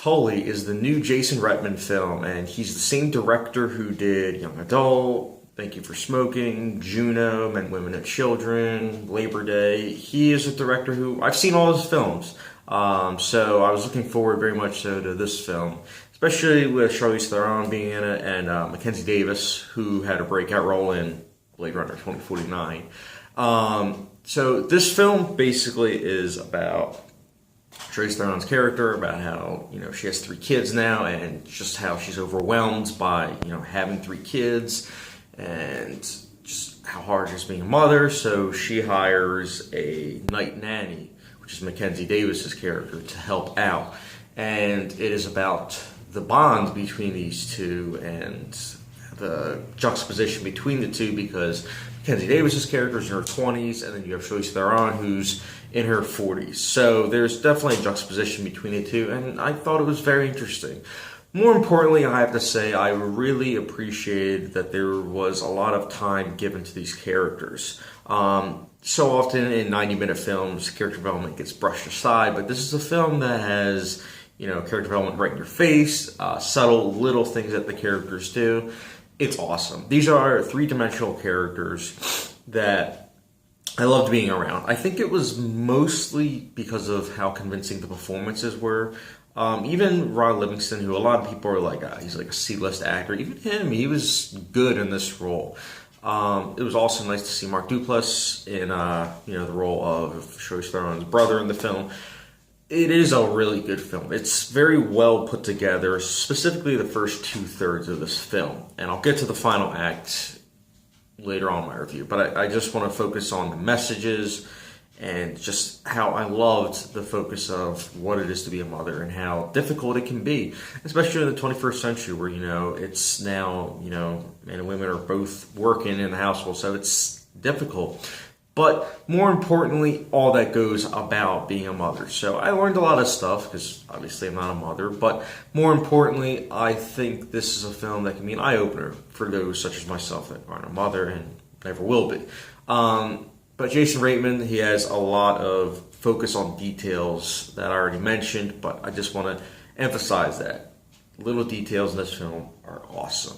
Tully is the new Jason Reitman film, and he's the same director who did Young Adult, Thank You for Smoking, Juno, Men, Women, and Children, Labor Day. He is a director who I've seen all his films, so I was looking forward very much so to this film, especially with Charlize Theron being in it and Mackenzie Davis, who had a breakout role in Blade Runner 2049. So this film basically is about Charlize Theron's character, about how, she has 3 kids now and just how she's overwhelmed by, having 3 kids and just how hard it is being a mother. So she hires a night nanny, which is Mackenzie Davis's character, to help out. And it is about the bond between these two and the juxtaposition between the two, because Mackenzie Davis's character is in her 20s, and then you have Charlize Theron, who's in her 40s. So there's definitely a juxtaposition between the two, and I thought it was very interesting. More importantly, I have to say, I really appreciated that there was a lot of time given to these characters. So often in 90-minute films, character development gets brushed aside, but this is a film that has, character development right in your face, subtle little things that the characters do. It's awesome. These are 3-dimensional characters that I loved being around. I think it was mostly because of how convincing the performances were. Even Rod Livingston, who a lot of people are like, he's like a C-list actor. Even him, he was good in this role. It was also nice to see Mark Duplass in, the role of Charlize Theron's brother in the film. It is a really good film. It's very well put together, specifically the first 2/3 of this film. And I'll get to the final act later on in my review. But I just want to focus on the messages and just how I loved the focus of what it is to be a mother and how difficult it can be, especially in the 21st century where, it's now, men and women are both working in the household, so it's difficult. But more importantly, all that goes about being a mother. So I learned a lot of stuff because obviously I'm not a mother. But more importantly, I think this is a film that can be an eye-opener for those such as myself that aren't a mother and never will be. But Jason Reitman, he has a lot of focus on details that I already mentioned. But I just want to emphasize that little details in this film are awesome.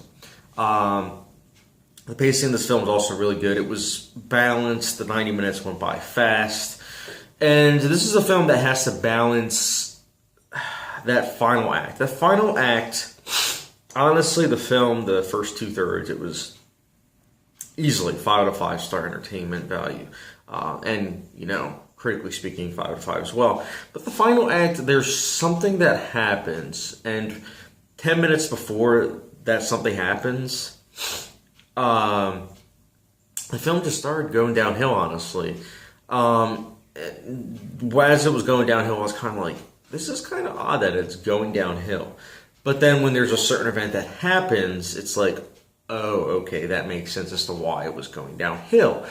The pacing in this film is also really good. It was balanced. The 90 minutes went by fast. And this is a film that has to balance that final act. The final act, honestly, the film, the first 2/3, it was easily 5 out of 5 star entertainment value. And, critically speaking, 5 out of 5 as well. But the final act, there's something that happens. And 10 minutes before that something happens, the film just started going downhill, honestly. As it was going downhill, I was kind of like, this is kind of odd that it's going downhill. But then when there's a certain event that happens, it's like, oh, okay, that makes sense as to why it was going downhill.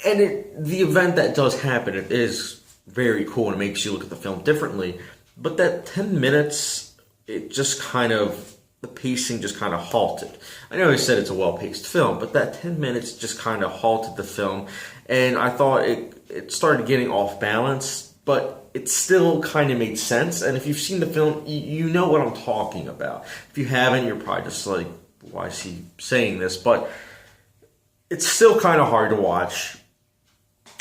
And the event that does happen, it is very cool and it makes you look at the film differently. But that 10 minutes, the pacing just kind of halted. I know I said it's a well-paced film, but that 10 minutes just kind of halted the film. And I thought it started getting off balance, but it still kind of made sense. And if you've seen the film, you know what I'm talking about. If you haven't, you're probably just like, why is he saying this? But it's still kind of hard to watch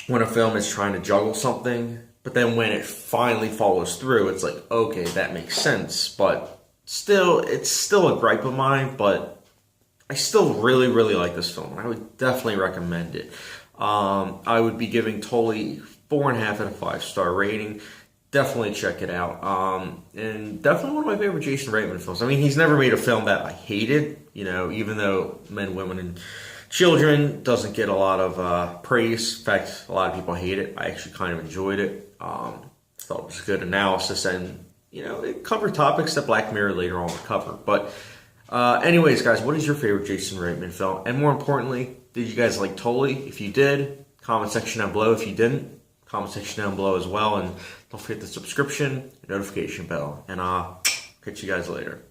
when a film is trying to juggle something. But then when it finally follows through, it's like, okay, that makes sense. But it's still a gripe of mine, but I still really, really like this film. I would definitely recommend it. I would be giving Tully 4.5 out of 5 star rating. Definitely check it out. And definitely one of my favorite Jason Reitman films. I mean, he's never made a film that I hated, even though Men, Women, and Children doesn't get a lot of praise. In fact, a lot of people hate it. I actually kind of enjoyed it. Thought it was a good analysis, and it covered topics that Black Mirror later on would cover. But anyways, guys, what is your favorite Jason Reitman film? And more importantly, did you guys like Tully? If you did, comment section down below. If you didn't, comment section down below as well. And don't forget the subscription and notification bell. And I'll catch you guys later.